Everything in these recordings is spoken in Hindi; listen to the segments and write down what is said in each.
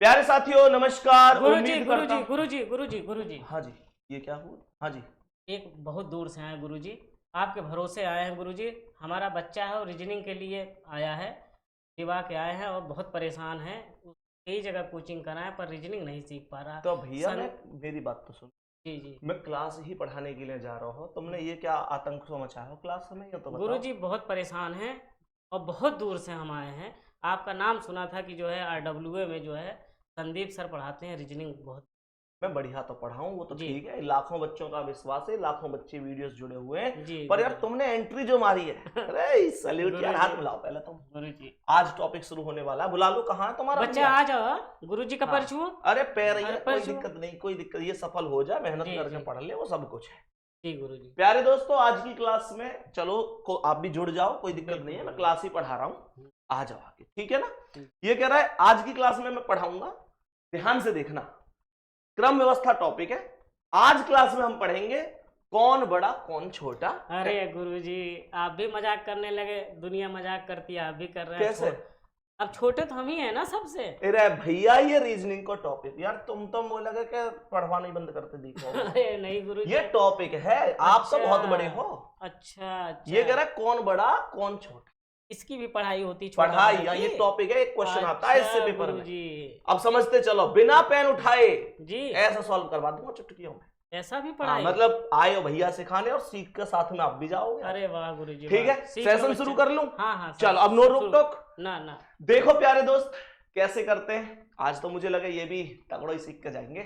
प्यारे साथियों नमस्कार। गुरुजी। हाँ जी, ये क्या हुआ? हाँ जी, एक बहुत दूर से आए हैं गुरुजी, आपके भरोसे आए हैं गुरुजी। हमारा बच्चा है और रीजनिंग के लिए आया है, दिवा के आए हैं और बहुत परेशान है। कई जगह कोचिंग कराए पर रीजनिंग नहीं सीख पा रहा। तो भैया मेरी बात तो सुन। जी। मैं क्लास ही पढ़ाने के लिए जा रहा हूँ, तुमने ये क्या आतंक सो मचाया हो क्लास में? ये तो बताओ। गुरुजी बहुत परेशान हैं और बहुत दूर से हम आए हैं। आपका नाम सुना था कि जो है RWA में जो है संदीप सर पढ़ाते हैं रीजनिंग बहुत। मैं बढ़िया तो पढ़ाऊँ, वो तो जी। ठीक है, लाखों बच्चों का विश्वास है, लाखों बच्चे वीडियोस जुड़े हुए हैं। जी पर यार गुरुजी। तुमने एंट्री जो मारी है, अरे सैल्यूट यार, गुरुजी। हाथ मिलाओ पहले तुम। गुरुजी आज टॉपिक शुरू होने वाला है, बुला लो। कहाँ है तुम्हारा बच्चा? भैया? आ जाओ गुरुजी का हाँ। परचू। अरे पैर ही अरे है, कोई परचू। दिक्कत नहीं, कोई दिक्कत, ये सफल हो जाए, मेहनत जी, करके जी। पढ़ ले, वो सब कुछ है। जी गुरुजी। प्यारे दोस्तों, आज की क्लास में चलो आप भी जुड़ जाओ, कोई दिक्कत नहीं है, मैं क्लास ही पढ़ा रहा हूँ, आ जाओ आगे, ठीक है ना। ये कह रहा है आज की क्लास में मैं पढ़ाऊंगा, ध्यान से देखना, क्रम व्यवस्था टॉपिक है। आज क्लास में हम पढ़ेंगे कौन बड़ा कौन छोटा। अरे गुरुजी आप भी मजाक करने लगे, दुनिया मजाक करती है, आप भी कर रहे हैं। कैसे? अब छोटे तो हम ही है ना सबसे। अरे भैया ये रीजनिंग का टॉपिक, यार तुम तो मुझे लगा कि पढ़वा नहीं बंद करते दिखो। अरे नहीं गुरुजी, ये टॉपिक है, आप तो बहुत बड़े हो। अच्छा। ये कह रहा है कौन बड़ा कौन छोटा, इसकी भी पढ़ाई होती? पढ़ाई, ये टॉपिक है, एक क्वेश्चन आता है इससे पेपर में। अब समझते चलो, बिना पेन उठाए जी ऐसा सॉल्व करवा दूंगा चुटकियों में। ऐसा भी पढ़ाई? मतलब आए हो भैया सिखाने और सीख के साथ में आप भी जाओगे। अरे वाह गुरुजी, ठीक है, सेशन शुरू कर लूं? हाँ चलो, अब नो रोक टोक ना। देखो प्यारे दोस्त कैसे करते हैं। आज तो मुझे लगा ये भी तगड़ो ही सीख के जाएंगे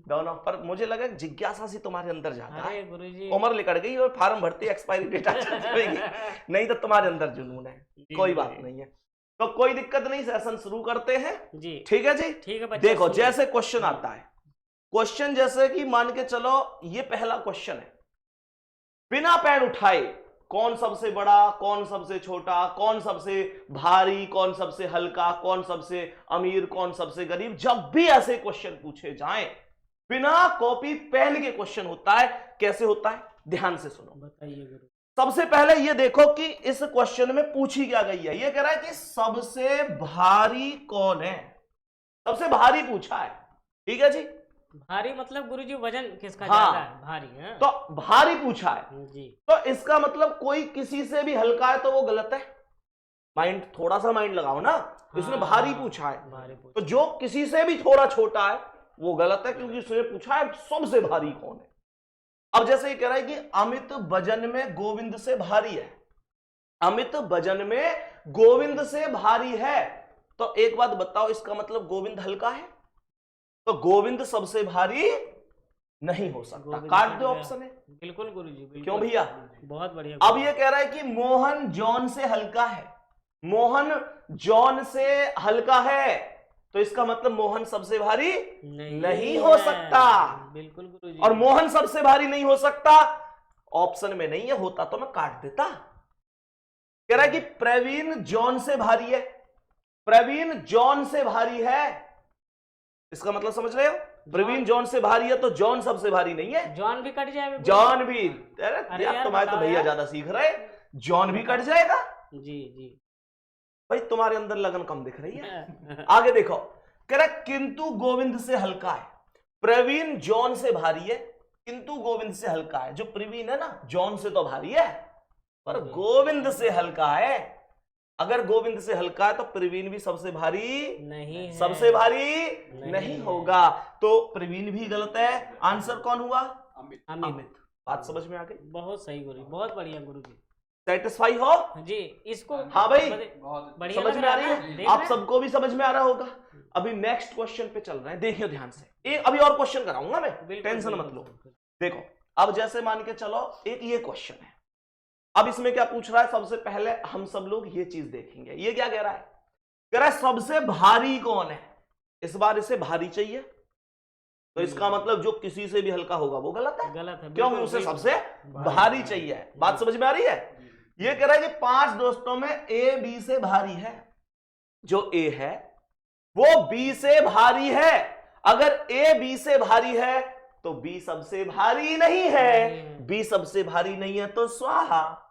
दोनों, पर मुझे लगा जिज्ञासा सी तुम्हारे अंदर जाता है। गुरुजी उम्र निकल गई और फार्म भरती, एक्सपायरी डेट आ जाएगी, नहीं तो तुम्हारे अंदर जुनून है। कोई बात नहीं है, तो कोई दिक्कत नहीं, सेशन शुरू करते हैं जी। ठीक है जी, ठीक है। देखो जैसे क्वेश्चन आता है, क्वेश्चन जैसे कि मान के चलो ये पहला क्वेश्चन है, बिना पेन उठाए कौन सबसे बड़ा कौन सबसे छोटा, कौन सबसे भारी कौन सबसे हल्का, कौन सबसे अमीर कौन सबसे गरीब। जब भी ऐसे क्वेश्चन पूछे जाएं, बिना कॉपी पेन के क्वेश्चन होता है। कैसे होता है ध्यान से सुनो, बताइए गुरु। सबसे पहले ये देखो कि इस क्वेश्चन में पूछी क्या गई है। ये कह रहा है कि सबसे भारी कौन है, सबसे भारी पूछा है, ठीक है जी। भारी मतलब गुरुजी वजन किसका हाँ, ज्यादा है? भारी है तो भारी पूछा है जी। तो इसका मतलब कोई किसी से भी हल्का है तो वो गलत है। माइंड, थोड़ा सा माइंड लगाओ ना, इसने भारी पूछा है, भारी तो जो किसी से भी थोड़ा छोटा है वो गलत है, क्योंकि उसने पूछा है सबसे भारी कौन है। अब जैसे ये कह रहा है कि अमित वजन में गोविंद से भारी है, अमित वजन में गोविंद से भारी है, तो एक बात बताओ, इसका मतलब गोविंद हल्का है, तो गोविंद सबसे भारी नहीं हो सकता। काट दो ऑप्शन है। बिल्कुल गुरुजी, क्यों भैया? बहुत बढ़िया। अब ये कह रहा है कि मोहन जॉन से हल्का है, मोहन जॉन से हल्का है, तो इसका मतलब मोहन सबसे भारी नहीं हो सकता। बिल्कुल गुरुजी। और मोहन सबसे भारी नहीं हो सकता ऑप्शन में नहीं है, होता तो मैं काट देता। कह रहा है कि प्रवीण जॉन से भारी है, प्रवीण जॉन से भारी है, इसका मतलब समझ रहे हो? प्रवीण जॉन से भारी है तो जॉन सबसे भारी नहीं है। जॉन भी कट जाएगा? जॉन भी, अरे यार तुम्हारे तो भैया ज्यादा सीख रहे, जॉन भी कट जाएगा जी। भाई, तुम्हारे अंदर लगन कम दिख रही है। आगे देखो, कह रहा किंतु गोविंद से हल्का है, प्रवीण जॉन से भारी है, किंतु गोविंद से हल्का है। जो प्रवीण है ना, जॉन से तो भारी है पर गोविंद से हल्का है। अगर गोविंद से हल्का है तो प्रवीण भी सबसे भारी नहीं है, सबसे भारी नहीं होगा, तो प्रवीण भी गलत है। आंसर कौन हुआ? अमित। बात समझ में आ गई? बहुत सही गुरु, बहुत बढ़िया गुरु जी। सेटिस्फाई हो जी? इसको हाँ भाई, बढ़िया समझ में आ रही है? आप सबको भी समझ में आ रहा होगा। अभी नेक्स्ट क्वेश्चन पे चल रहे हैं, देखिए ध्यान से। एक अभी और क्वेश्चन कराऊंगा मैं, टेंशन मत लो। देखो अब जैसे मान के चलो एक ये क्वेश्चन है, अब इसमें क्या पूछ रहा है, सबसे पहले हम सब लोग ये चीज देखेंगे। ये क्या कह रहा है? कह रहा है सबसे भारी कौन है। इस बार इसे भारी चाहिए, तो इसका मतलब जो किसी से भी हल्का होगा वो गलत है, क्योंकि उसे सबसे भारी चाहिए। बात समझ में आ रही है? ये कह रहा है कि 5 दोस्तों में ए बी से भारी है, जो ए है वो बी से भारी है। अगर ए बी से भारी है तो बी सबसे भारी नहीं है, बी सबसे भारी नहीं है तो स्वाहा।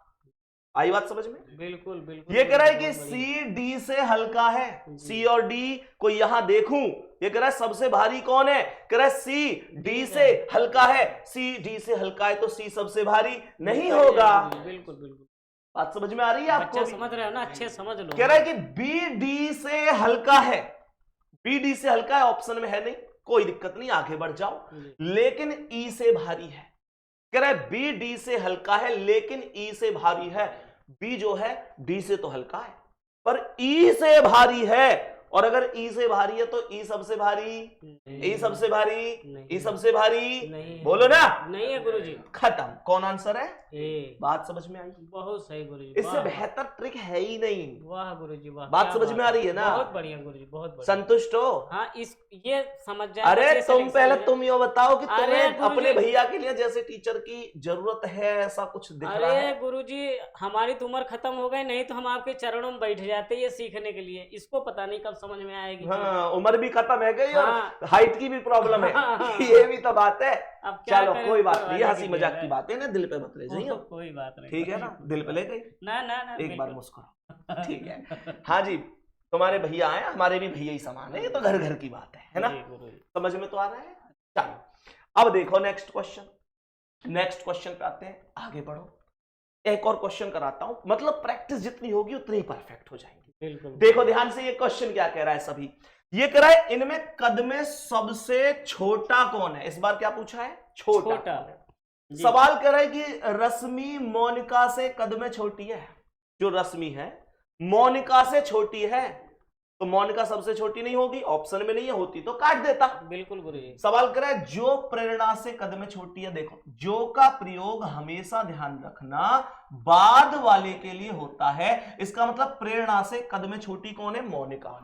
आई बात समझ में? बिल्कुल। ये कह रहा है कि सी डी से हल्का है, सी और डी को यहां देखूं ये कह रहा है सबसे भारी कौन है, कह रहा है सी डी से हल्का है, सी डी से हल्का है तो सी सबसे भारी नहीं होगा। बिल्कुल बिल्कुल, बात समझ में आ रही है आपको? बच्चा समझ रहे हो ना, अच्छे समझ लो। कह रहा है कि बी डी से हल्का है, बी डी से हल्का है, ऑप्शन में है नहीं, कोई दिक्कत नहीं, आगे बढ़ जाओ, लेकिन ई से भारी है। कह रहा है बी डी से हल्का है लेकिन ई से भारी है। बी जो है डी से तो हल्का है पर ई से भारी है, और अगर ई से भारी है तो ई सबसे भारी, ई सबसे भारी, ई सबसे भारी, बोलो ना, नहीं है गुरुजी। खत्म। कौन आंसर है? ए। बात समझ में आई? बहुत सही गुरुजी, इससे बेहतर ट्रिक है ही नहीं। वाह गुरुजी वाह, बात समझ में आ रही है ना? बहुत बढ़िया गुरुजी, बहुत बढ़िया। संतुष्ट हो? हाँ, इस ये समझ जाए। अरे तुम पहले तुम ये बताओ कि तुम्हें गुरुजी, अपने भैया के लिए जैसे टीचर की जरूरत है, ऐसा कुछ दिख रहा है? अरे गुरुजी, हमारी तो उम्र खत्म हो गई, नहीं तो हम आपके चरणों में बैठ जाते ये सीखने के लिए। इसको पता नहीं कब समझ में आएगी। हाँ, उम्र भी खत्म है गई और हाँ, हाइट की भी प्रॉब्लम है। हाँ, ये भी तो बात है। अब क्या चलो करें, कोई बात तो नहीं, अलग हंसी ही मजाक है। की बातें ना दिल पे मत ले जाइए। कोई बात नहीं, ठीक है ना, दिल पे ले गई ना ना ना, एक बार बिल्कुल। मुस्कुराओ, ठीक है। हाँ जी, तुम्हारे भैया आए, हमारे भी भैया ही समान है, ये तो घर घर की बात है ना? जी, गुरुजी। समझ में तो आ रहा है? चलो अब देखो नेक्स्ट क्वेश्चन। नेक्स्ट क्वेश्चन पे आते हैं, आगे बढ़ो। एक और क्वेश्चन कराता हूं, मतलब प्रैक्टिस जितनी होगी उतनी ही परफेक्ट हो जाएंगी। बिल्कुल। देखो ध्यान से, ये क्वेश्चन क्या कह रहा है सभी, ये कह रहा है इनमें कद में सबसे छोटा कौन है। इस बार क्या पूछा है? छोटा कौन है। सवाल कर रहा है कि रश्मि मोनिका से कद में छोटी है। जो रश्मि है मोनिका से छोटी है, तो मोनिका सबसे छोटी नहीं होगी, ऑप्शन में नहीं है, होती तो काट देता। बिल्कुल गुरुजी। सवाल कर रहा है जो प्रेरणा से कद में छोटी है। देखो, जो का प्रयोग हमेशा ध्यान रखना बाद वाले के लिए होता है, इसका मतलब प्रेरणा से कद में छोटी कौन है? मोनिका।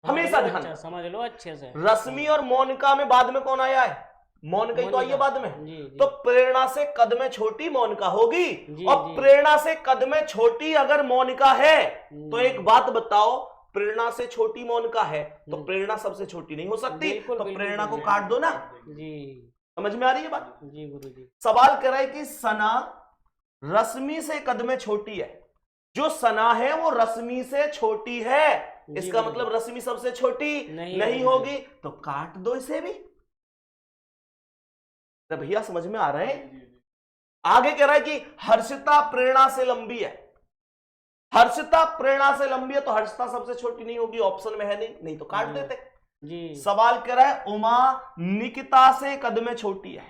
हमेशा ध्यान समझ लो अच्छे से। रश्मि और मोनिका में बाद में कौन आया है? मोनिका ही तो आई है बाद में। जी, जी। तो प्रेरणा से कद में छोटी मोनिका होगी। जी, और जी। प्रेरणा से कद में छोटी अगर मोनिका है तो एक बात बताओ, प्रेरणा से छोटी मोनिका है तो प्रेरणा सबसे छोटी नहीं हो सकती, बिल्कुल, तो बिल्कुल, प्रेरणा को बिल्कुल। काट दो ना। जी, समझ में आ रही है बात? जी गुरुजी। सवाल कर रहा है कि सना रश्मि से कद में छोटी है। जो सना है वो रश्मि से छोटी है, इसका मतलब रश्मि सबसे छोटी नहीं होगी, तो काट दो इसे भी। तो भैया समझ में आ रहे हैं? आगे कह रहा है कि हर्षिता प्रेरणा से लंबी है। हर्षिता प्रेरणा से लंबी है तो हर्षिता सबसे छोटी नहीं होगी, ऑप्शन में है नहीं तो काट देते। जी। सवाल कह रहा है उमा निकिता से कद में छोटी है।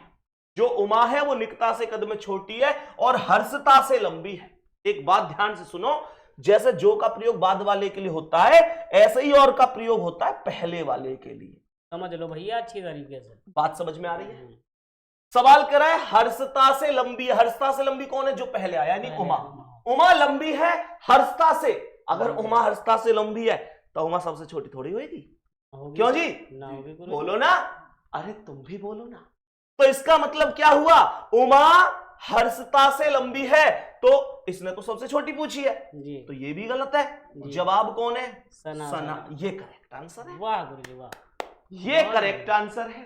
जो उमा है वो निकिता से कद में छोटी है और हर्षिता से लंबी है। एक बात ध्यान से सुनो, जैसे जो का प्रयोग बाद वाले के लिए होता है, ऐसे ही और का प्रयोग होता है पहले वाले के लिए। समझ लो भैया अच्छी तरीके से। बात समझ में आ रही है? सवाल कर रहा है हर्षिता से लंबी है। हर्षिता से लंबी कौन है? जो पहले आया, यानी उमा। उमा लंबी है हर्षिता से। अगर उमा हर्षिता से लंबी है तो उमा सबसे छोटी थोड़ी होगी? क्यों जी? ना होगी गुरुजी। बोलो ना, अरे तुम भी बोलो ना। तो इसका मतलब क्या हुआ? उमा हर्षिता से लंबी है तो इसने तो सबसे छोटी पूछी है, जी। तो ये भी गलत है। जवाब कौन है? सना। ये करेक्ट आंसर है। वाह गुरुजी वाह, ये करेक्ट आंसर है।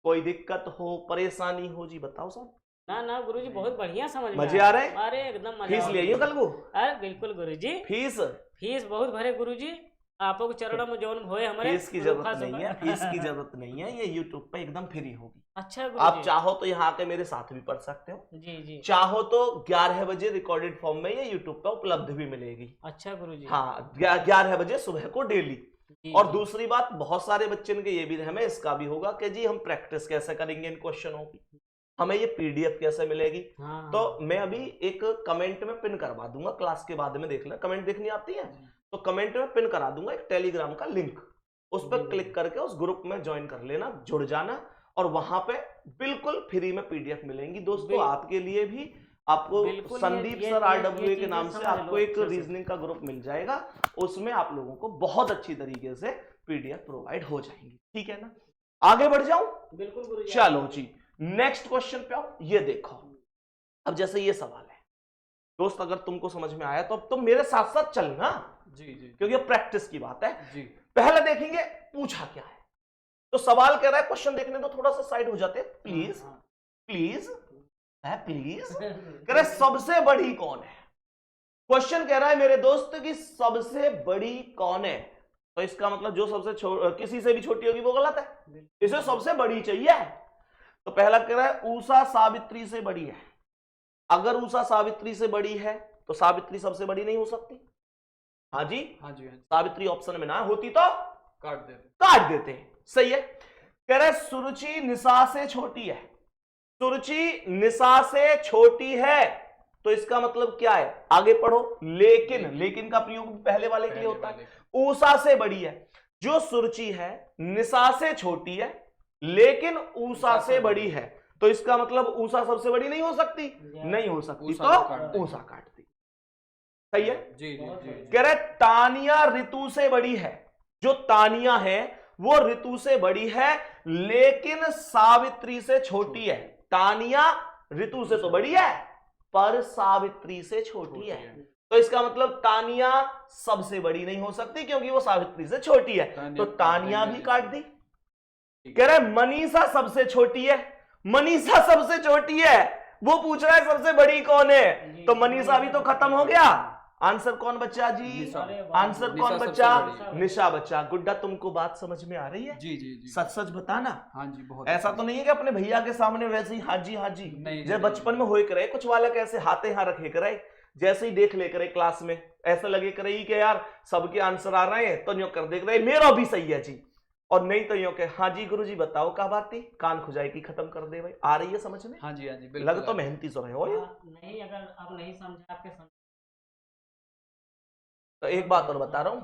कोई दिक्कत हो, परेशानी हो जी बताओ सब। ना ना गुरुजी, बहुत बढ़िया समझ में मजे आ रहे? अरे एकदम मजा। फीस ले आइयो कल को। अरे बिल्कुल गुरुजी, फीस बहुत भरे गुरुजी। आपको के चरणों में जौन होए हमारे। फीस की जरूरत नहीं है, फीस की जरूरत नहीं है। ये यूट्यूब पे एकदम फ्री होगी। अच्छा गुरुजी। आप चाहो तो यहाँ आके मेरे साथ भी पढ़ सकते हो। जी जी। चाहो तो 11 बजे रिकॉर्डेड फॉर्म में ये यूट्यूब पे उपलब्ध भी मिलेगी। अच्छा गुरुजी। हाँ, 11 बजे सुबह को डेली। और दूसरी बात, बहुत सारे बच्चे के ये भी हमें इसका भी होगा कि जी हम प्रैक्टिस कैसे करेंगे इन क्वेश्चनों की, हमें ये पीडीएफ कैसे मिलेगी। तो मैं अभी एक कमेंट में पिन करवा दूंगा, क्लास के बाद में देख लें। कमेंट देखनी आती है तो कमेंट में पिन करा दूंगा एक टेलीग्राम का लिंक, उस पर क्लिक करके उस ग्रुप में ज्वाइन कर लेना, जुड़ जाना, और वहां पे बिल्कुल फ्री में पीडीएफ मिलेंगी दोस्तों आपके लिए भी। आपको संदीप सर RWA के नाम से आपको एक रीजनिंग का ग्रुप मिल जाएगा, उसमें आप लोगों को बहुत अच्छी तरीके से पीडीएफ प्रोवाइड हो जाएंगी। ठीक है ना? आगे बढ़ जाऊं? बिल्कुल गुरुजी। चलो जी, नेक्स्ट क्वेश्चन पे आओ। ये देखो, अब जैसे ये सवाल है दोस्त, अगर तुमको समझ में आया तो अब तुम मेरे साथ साथ चलना। जी जी, क्योंकि प्रैक्टिस की बात है जी। पहले देखेंगे पूछा क्या है। तो सवाल कह रहा है, क्वेश्चन देखने तो थोड़ा सा साइड हो जाते हैं प्लीज प्लीज प्लीज। कह रहा है सबसे बड़ी कौन है। क्वेश्चन कह रहा है मेरे दोस्त कि सबसे बड़ी कौन है। तो इसका मतलब जो सबसे किसी से भी छोटी होगी वो गलत है, इसे सबसे बड़ी चाहिए। तो पहला कह रहा है ऊषा सावित्री से बड़ी है। अगर ऊषा सावित्री से बड़ी है तो सावित्री सबसे बड़ी नहीं हो सकती। हाँ जी, हाँ जी, हाँ जी। सावित्री ऑप्शन में ना होती तो काट देते। सही है। कह रहे सुरुचि निशा से छोटी है। सुरुचि निशा से छोटी है तो इसका मतलब क्या है, आगे पढ़ो। लेकिन का प्रयोग पहले वाले के लिए होता है। ऊषा से बड़ी है, जो सुरुचि है निशा से छोटी है लेकिन ऊषा से बड़ी है, तो इसका मतलब ऊषा सबसे बड़ी नहीं हो सकती, नहीं हो सकती तो ऊषा काट दी। सही है। जी जी जी। कह रहे तानिया ऋतु से बड़ी है। जो तानिया है वो ऋतु से बड़ी है लेकिन सावित्री से छोटी है। तानिया ऋतु से तो बड़ी है पर सावित्री से छोटी है, तो इसका मतलब तानिया सबसे बड़ी नहीं हो सकती क्योंकि वो सावित्री से छोटी है, तो तानिया भी काट दी। कह रहे मनीषा सबसे छोटी है। मनीषा सबसे छोटी है, वो पूछ रहा है सबसे बड़ी कौन है, तो मनीषा भी तो खत्म हो गया। आंसर कौन बच्चा जी, आंसर कौन बच्चा, निशा बच्चा। गुड्डा तुमको बात समझ में आ रही है? जी जी जी। सच सच बताना। हाँ जी, बहुत। ऐसा तो नहीं है कि अपने भैया के सामने वैसे ही हाँ जी हाँ जी, नहीं, जब बचपन में होए करे कुछ वाले कैसे हाथे यहाँ रखे करे, जैसे ही देख ले करे क्लास में ऐसा लगे करे कि यार सबके आंसर आ रहे हैं तो यूं कर देख रहे मेरा भी सही है जी, और नहीं तो यूं के हाँ जी गुरुजी बताओ क्या बात थी, कान खुजाई की खत्म कर दे भाई। आ रही है समझ में? हाँ जी हाँ जी, लग तो मेहनती सो रहे हो ये। नहीं, अगर आप नहीं समझे आपके तो एक बात और बता रहा हूं,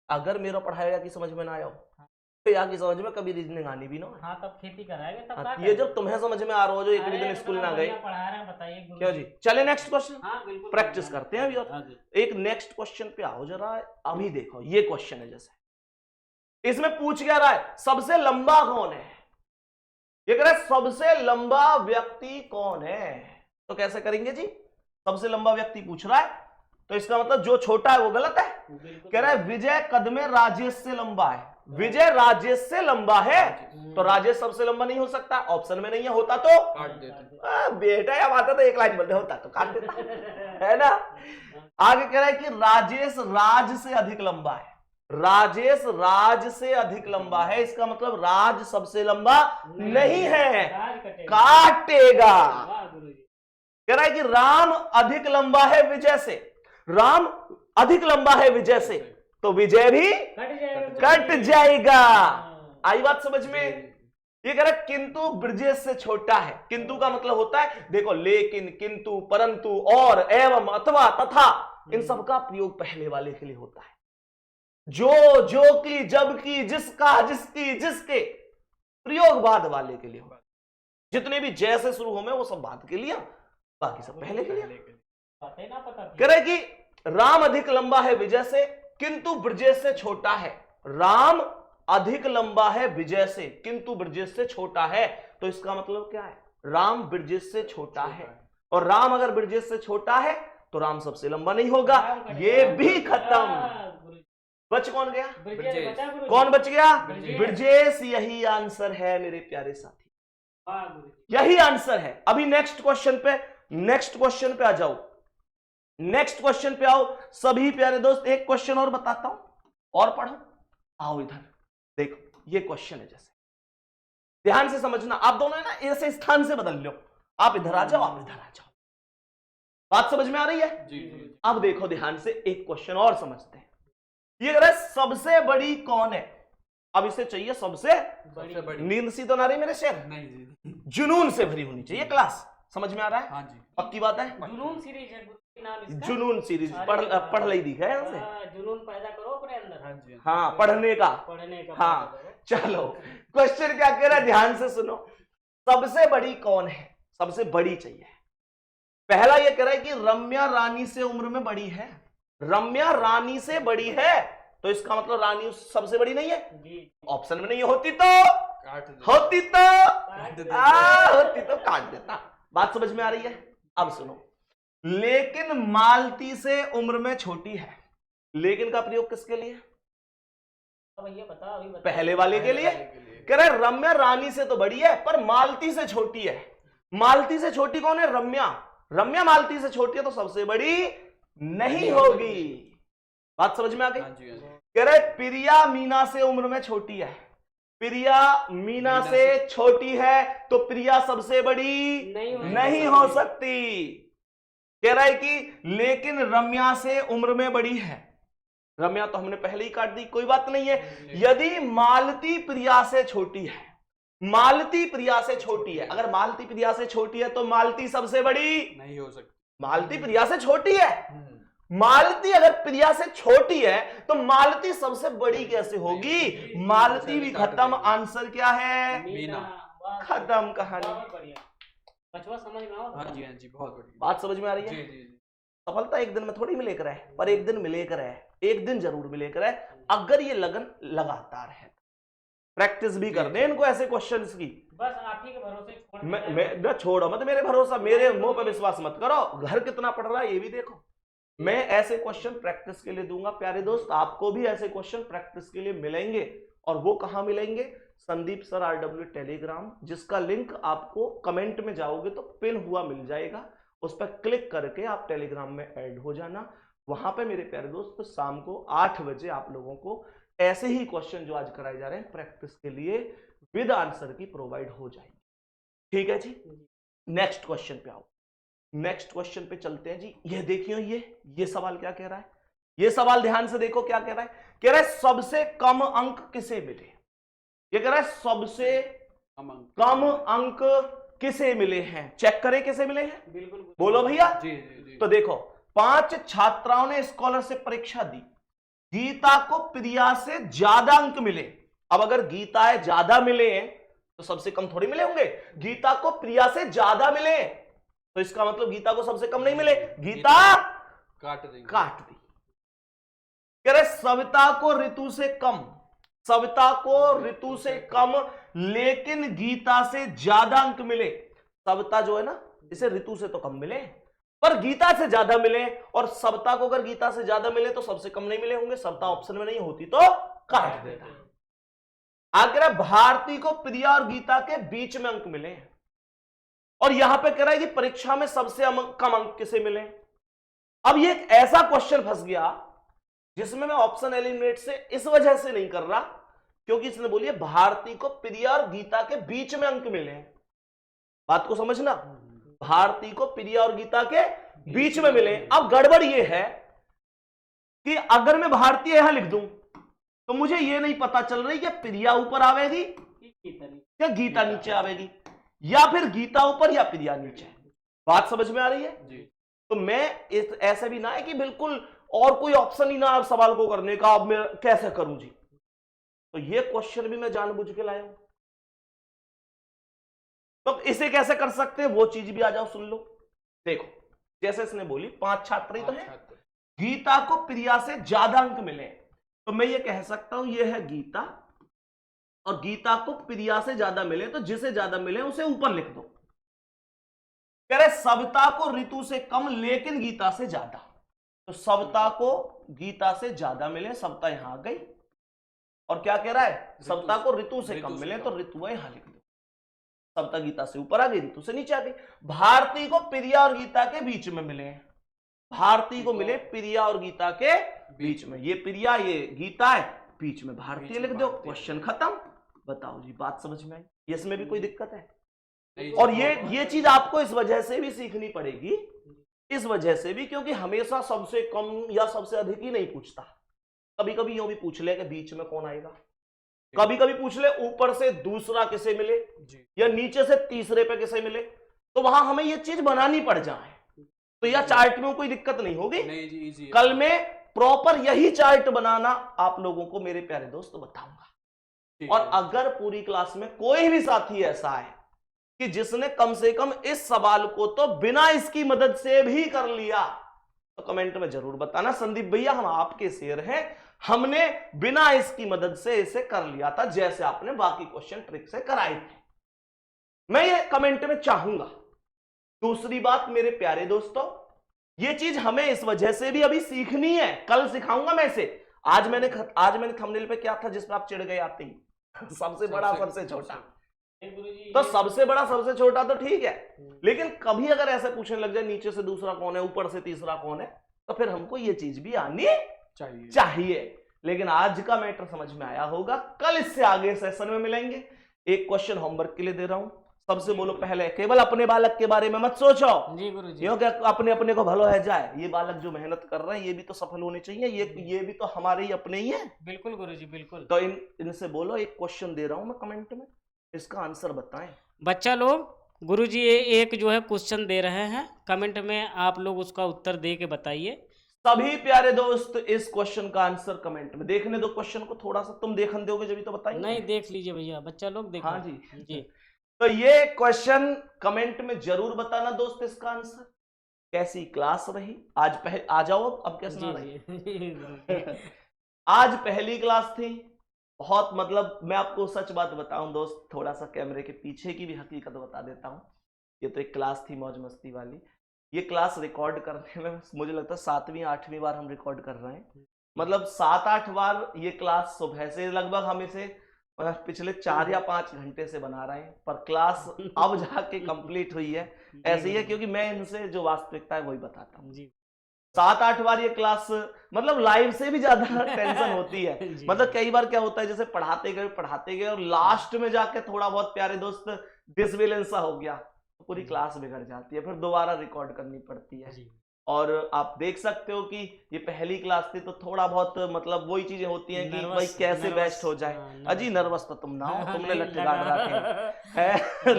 अगर मेरा पढ़ाया की समझ में ना आया तो यहाँ की समझ में कभी रीजनिंग आनी भी ना। हाँ, तब खेती कराएंगे तब हाँ, क्या ये जब तुम्हें समझ में आ रहा हो जो एक भी दिन स्कूल ना गए, पढ़ा रहे हैं बताइए गुरु क्यों जी। चले नेक्स्ट क्वेश्चन, हाँ बिल्कुल प्रैक्टिस करते हैं अभी। और हाँ जी। एक नेक्स्ट क्वेश्चन पे आओ जरा। अभी देखो ये क्वेश्चन है, जैसे इसमें पूछ क्या रहा है, सबसे लंबा कौन है। ये कह रहा है सबसे लंबा व्यक्ति कौन है, तो कैसे करेंगे जी। सबसे लंबा व्यक्ति पूछ रहा है तो इसका मतलब जो छोटा है वो गलत है। कह रहा है विजय कदमे राजेश से लंबा है। विजय राजेश से लंबा है तो राजेश सबसे लंबा नहीं हो सकता, ऑप्शन में नहीं है, होता तो काट देते। बेटा अब आता तो एक लाइन बोलते, होता तो काट देता है ना। आगे कह रहा है कि राजेश राज से अधिक लंबा है। राजेश राज से अधिक लंबा है, इसका मतलब राज सबसे लंबा नहीं है, काटेगा। कह रहा है कि राम अधिक लंबा है विजय से। राम अधिक लंबा है विजय से तो विजय भी कट जाएगा। आई बात समझ में। ये कह रहा है किंतु ब्रजेश से छोटा है। किंतु का मतलब होता है देखो लेकिन, किंतु, परंतु, और, एवं, अथवा, तथा, इन सब का प्रयोग पहले वाले के लिए होता है। जो, जो की, जब की, जिसका, जिसकी, जिसके, प्रयोग बाद वाले के लिए होगा। जितने भी जैसे शुरू हो में वो सब बाद के लिए, बाकी सब पहले के लिए। कह रहे कि राम अधिक लंबा है विजय से किंतु ब्रजेश से छोटा है। राम अधिक लंबा है विजय से किंतु ब्रजेश से छोटा है, तो इसका मतलब क्या है, राम ब्रजेश से छोटा है, और राम अगर ब्रजेश से छोटा है तो राम सबसे लंबा नहीं होगा। ये भी खत्म। बच कौन गया, कौन बच गया, ब्रजेश। यही आंसर है मेरे प्यारे साथी, यही आंसर है। अभी नेक्स्ट क्वेश्चन पे आ जाओ। नेक्स्ट क्वेश्चन पे आओ सभी प्यारे दोस्त। एक क्वेश्चन और बताता हूं और पढ़ो। आओ इधर देखो, ये क्वेश्चन है, जैसे ध्यान से समझना। आप दोनों है ना ऐसे स्थान से बदल लो, आप इधर आ जाओ, आप इधर आ जाओ। बात समझ में आ रही है जी जी। अब देखो ध्यान से, एक क्वेश्चन और समझते हैं। ये कह रहा है सबसे बड़ी कौन है। अब इसे चाहिए सबसे बड़ी। नींद सी तो ना रही मेरे शेर, नहीं जी। जुनून से भरी होनी चाहिए क्लास। समझ में आ रहा है? हाँ जी, पक्की बात है। जुनून सीरीज है नाम इसका। जुनून सीरीज पढ़ ली दिखा है यहाँ से। जुनून पैदा करो अपने अंदर। हाँ जी। हाँ, पढ़ने का। हाँ चलो, क्वेश्चन क्या कह रहा है ध्यान से सुनो। सबसे बड़ी कौन है, सबसे बड़ी चाहिए। पहला ये कह रहा है कि रम्या रानी से उम्र में बड़ी है। रम्या रानी से बड़ी है तो इसका मतलब रानी सबसे बड़ी नहीं है, ऑप्शन में नहीं होती तो होती तो काट देता। बात समझ में आ रही है? अब सुनो, लेकिन मालती से उम्र में छोटी है। लेकिन का प्रयोग किसके लिए? ये बता, अभी बता। पहले वाले के लिए। कह रहे रम्या रानी से तो बड़ी है पर मालती से छोटी है। मालती से छोटी कौन है? रम्या। रम्या मालती से छोटी है तो सबसे बड़ी नहीं होगी। बात समझ में आ गई? हाँ जी, हाँ जी। कह रहे प्रिया मीना से उम्र में छोटी है, प्रिया मीना से छोटी है तो प्रिया सबसे बड़ी नहीं हो सकती। कह रहा है कि लेकिन रम्या से उम्र में बड़ी है, रम्या तो हमने पहले ही काट दी, कोई बात नहीं है। यदि मालती प्रिया से छोटी है, मालती प्रिया से छोटी है, अगर मालती प्रिया से छोटी है तो मालती सबसे बड़ी नहीं हो सकती। मालती प्रिया से छोटी है, मालती अगर प्रिया से छोटी है तो मालती सबसे बड़ी कैसे होगी? मालती भी खत्म, आंसर क्या है? मीना। खत्म कहानी। बहुत बढ़िया, बचवा समझ में आओ। हाँ जी, हाँ जी, बहुत बढ़िया। बात समझ में आ रही जी है? जी जी। सफलता एक दिन में थोड़ी मिलेकर है, पर एक दिन मिलेकर है, एक दिन जरूर मिलेकर है, अगर ये लगन लगातार है। प्रैक्टिस भी कर दे इनको ऐसे क्वेश्चंस की। बस आप ही के भरोसे छोड़ मैं छोड़ो मत मेरे भरोसा, मेरे मुंह पे विश्वास मत करो, घर कितना पढ़ रहा है ये भी देखो। मैं ऐसे क्वेश्चन प्रैक्टिस के लिए दूंगा प्यारे दोस्त, आपको भी ऐसे क्वेश्चन प्रैक्टिस के लिए मिलेंगे। और वो कहां मिलेंगे? संदीप सर RW टेलीग्राम, जिसका लिंक आपको कमेंट में जाओगे तो पिन हुआ मिल जाएगा, उस पर क्लिक करके आप टेलीग्राम में ऐड हो जाना। वहां पे मेरे प्यारे दोस्त शाम को 8 बजे आप लोगों को ऐसे ही क्वेश्चन जो आज कराए जा रहे हैं प्रैक्टिस के लिए विद आंसर की प्रोवाइड हो जाएगी। ठीक है जी, नेक्स्ट क्वेश्चन पे आओ। नेक्स्ट क्वेश्चन पे चलते हैं जी। ये देखियो, ये सवाल क्या कह रहा है, ये सवाल ध्यान से देखो क्या कह रहा है। कह रहा है सबसे कम अंक किसे मिले। ये कह रहा है सबसे कम अंक किसे मिले हैं, चेक करें किसे मिले हैं। बिल्कुल बोलो भैया। जी जी जी। तो देखो 5 छात्राओं ने स्कॉलरशिप परीक्षा दी, गीता को प्रिया से ज्यादा अंक मिले। अब अगर गीता है ज्यादा मिले हैं तो सबसे कम थोड़ी मिले होंगे, गीता को प्रिया से ज्यादा मिले तो इसका मतलब गीता को सबसे कम नहीं मिले, गीता काट देंगे। काट दी। कह रहे सविता को ऋतु से कम, सविता को ऋतु से कम लेकिन गीता से ज्यादा अंक मिले। सविता जो है ना, इसे ऋतु से तो कम मिले पर गीता से ज्यादा मिले, और सविता को अगर गीता से ज्यादा मिले तो सबसे कम नहीं मिले होंगे, सविता ऑप्शन में नहीं होती तो काट देता। आगे भारती को प्रिया और गीता के बीच में अंक मिले, और यहां पे कह रहा है कि परीक्षा में सबसे कम अंक किसे मिले। अब ये एक ऐसा क्वेश्चन फंस गया जिसमें मैं ऑप्शन एलिमिनेट से इस वजह से नहीं कर रहा क्योंकि इसने बोली भारती को प्रिया और गीता के बीच में अंक मिले। बात को समझना, भारती को प्रिया और गीता के बीच में मिले। अब गड़बड़ ये है कि अगर मैं भारती यहां लिख दूं तो मुझे ये नहीं पता चल रही कि प्रिया ऊपर आवेगी या गीता नीचे आवेगी, या फिर गीता ऊपर या प्रिया नीचे। बात समझ में आ रही है जी। तो मैं ऐसा भी ना है कि बिल्कुल और कोई ऑप्शन ही ना आप सवाल को करने का, अब मैं कैसे करूं जी। तो ये क्वेश्चन भी मैं जानबूझ के लाया हूं। तो इसे कैसे कर सकते हैं वो चीज भी आ जाओ सुन लो। देखो जैसे इसने बोली 5 छात्र ही तो है, गीता को प्रिया से ज्यादा अंक मिले तो मैं ये कह सकता हूं ये है गीता, और गीता को प्रिया से ज्यादा मिले तो जिसे ज्यादा मिले उसे ऊपर लिख दो। कह रहे सविता को ऋतु से कम लेकिन गीता से ज्यादा, तो सविता को गीता से ज्यादा मिले, सविता यहां आ गई, और क्या कह रहा है सविता को ऋतु से कम मिले तो ऋतु यहां लिख दो। सविता गीता से ऊपर आ गई, ऋतु से नीचे आ गई। भारती को प्रिया और गीता के बीच में मिले, भारती को मिले प्रिया और गीता के बीच में, ये प्रिया ये गीता है, बीच में भारतीय लिख दो, क्वेश्चन खत्म। बताओ जी बात समझ में आई, इसमें भी कोई दिक्कत है? और ये चीज आपको इस वजह से भी सीखनी पड़ेगी, इस वजह से भी क्योंकि हमेशा सबसे कम या सबसे अधिक ही नहीं पूछता, कभी कभी यूं भी पूछ ले कि बीच में कौन आएगा, कभी कभी पूछ ले ऊपर से दूसरा किसे मिले या नीचे से तीसरे पे किसे मिले, तो वहां हमें ये चीज बनानी पड़ जाए। तो यह चार्ट में कोई दिक्कत नहीं होगी, नहीं जी, इजी है। कल में प्रॉपर यही चार्ट बनाना आप लोगों को मेरे प्यारे दोस्त बताऊंगा। और अगर पूरी क्लास में कोई भी साथी ऐसा है कि जिसने कम से कम इस सवाल को तो बिना इसकी मदद से भी कर लिया तो कमेंट में जरूर बताना, संदीप भैया हम आपके शेर हैं, हमने बिना इसकी मदद से इसे कर लिया था जैसे आपने बाकी क्वेश्चन ट्रिक से कराए थे। मैं ये कमेंट में चाहूंगा। दूसरी बात मेरे प्यारे दोस्तों, ये चीज हमें इस वजह से भी अभी सीखनी है, कल सिखाऊंगा मैं इसे। आज मैंने थंबनेल पे क्या था जिसमें आप चिढ़ गए आते ही, सबसे बड़ा सबसे छोटा, तो सबसे बड़ा सबसे छोटा तो ठीक है, लेकिन कभी अगर ऐसे पूछने लग जाए नीचे से दूसरा कौन है ऊपर से तीसरा कौन है, तो फिर हमको ये चीज भी आनी चाहिए। लेकिन आज का मैटर समझ में आया होगा। कल इससे आगे सेशन में मिलेंगे। एक क्वेश्चन होमवर्क के लिए दे रहा हूं, सबसे बोलो पहले, केवल अपने बालक के बारे में मत सोचो जी गुरुजी। क्योंकि अपने अपने को भलो है जाए। ये बालक जो मेहनत कर रहे हैं ये भी तो सफल होने चाहिए, ये भी तो हमारे ही अपने ही है। बिल्कुल गुरुजी बिल्कुल। तो इनसे बोलो, एक क्वेश्चन दे रहा हूं मैं कमेंट में, इसका आंसर बताएं। बच्चा लोग, गुरुजी एक जो है क्वेश्चन दे रहे हैं, कमेंट में आप लोग उसका उत्तर दे के बताइए। सभी प्यारे दोस्त इस क्वेश्चन का आंसर कमेंट में देखने दो। क्वेश्चन को थोड़ा सा तुम देखने दोगे जब तो बताइए। नहीं, देख लीजिए भैया, बच्चा लोग देखो। हाँ जी जी। तो ये क्वेश्चन कमेंट में जरूर बताना दोस्त इसका आंसर। कैसी क्लास रही आज? आ जाओ अब क्या सुना रही? आज पहली क्लास थी। बहुत मतलब मैं आपको सच बात बताऊं दोस्त, थोड़ा सा कैमरे के पीछे की भी हकीकत बता देता हूं। ये तो एक क्लास थी मौज मस्ती वाली। ये क्लास रिकॉर्ड करने में मुझे लगता है 7वीं 8वीं बार हम रिकॉर्ड कर रहे हैं। मतलब 7-8 बार ये क्लास सुबह से लगभग हम इसे पिछले 4 या 5 घंटे से बना रहे हैं, पर क्लास अब जाके कंप्लीट हुई है। ऐसे ही है क्योंकि मैं इनसे जो वास्तविकता है वही बताता हूँ। 7-8 बार ये क्लास मतलब लाइव से भी ज्यादा टेंशन होती है। मतलब कई बार क्या होता है, जैसे पढ़ाते गए और लास्ट में जाके थोड़ा बहुत प्यारे दोस्त डिसबैलेंस सा हो गया तो पूरी क्लास बिगड़ जाती है, फिर दोबारा रिकॉर्ड करनी पड़ती है। और आप देख सकते हो कि ये पहली क्लास थी तो थोड़ा बहुत मतलब वही चीजें होती हैं कि भाई कैसे बेस्ट हो जाए। अजी नर्वस तो तुम ना हो, तुमने लठ गाड़ रखे है।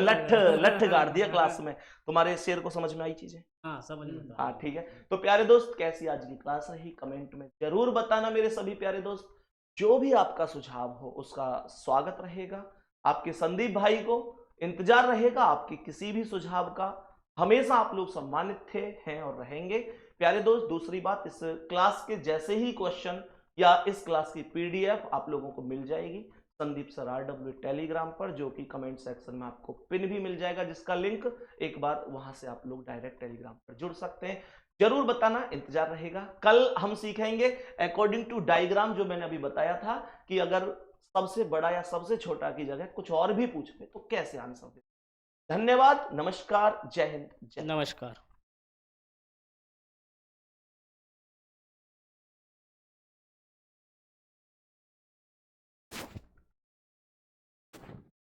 लठ गाड़ दिया क्लास में। तुम्हारे शेर को समझ में आई चीजें? हाँ समझ में। हाँ ठीक है। तो प्यारे दोस्त कैसी आज की क्लास रही कमेंट में जरूर बताना मेरे सभी प्यारे दोस्त। जो भी आपका सुझाव हो उसका स्वागत रहेगा। आपके संदीप भाई को इंतजार रहेगा आपके किसी भी सुझाव का। हमेशा आप लोग सम्मानित थे, हैं और रहेंगे। प्यारे दोस्त दूसरी बात, इस क्लास के जैसे ही क्वेश्चन या इस क्लास की पीडीएफ आप लोगों को मिल जाएगी संदीप सर RW टेलीग्राम पर, जो कि कमेंट सेक्शन में आपको पिन भी मिल जाएगा, जिसका लिंक एक बार वहां से आप लोग डायरेक्ट टेलीग्राम पर जुड़ सकते हैं। जरूर बताना, इंतजार रहेगा। कल हम सीखेंगे अकॉर्डिंग टू डायग्राम, जो मैंने अभी बताया था कि अगर सबसे बड़ा या सबसे छोटा की जगह कुछ और भी पूछ ले तो कैसे आंसर दे। धन्यवाद, नमस्कार, जय हिंद, जय। नमस्कार।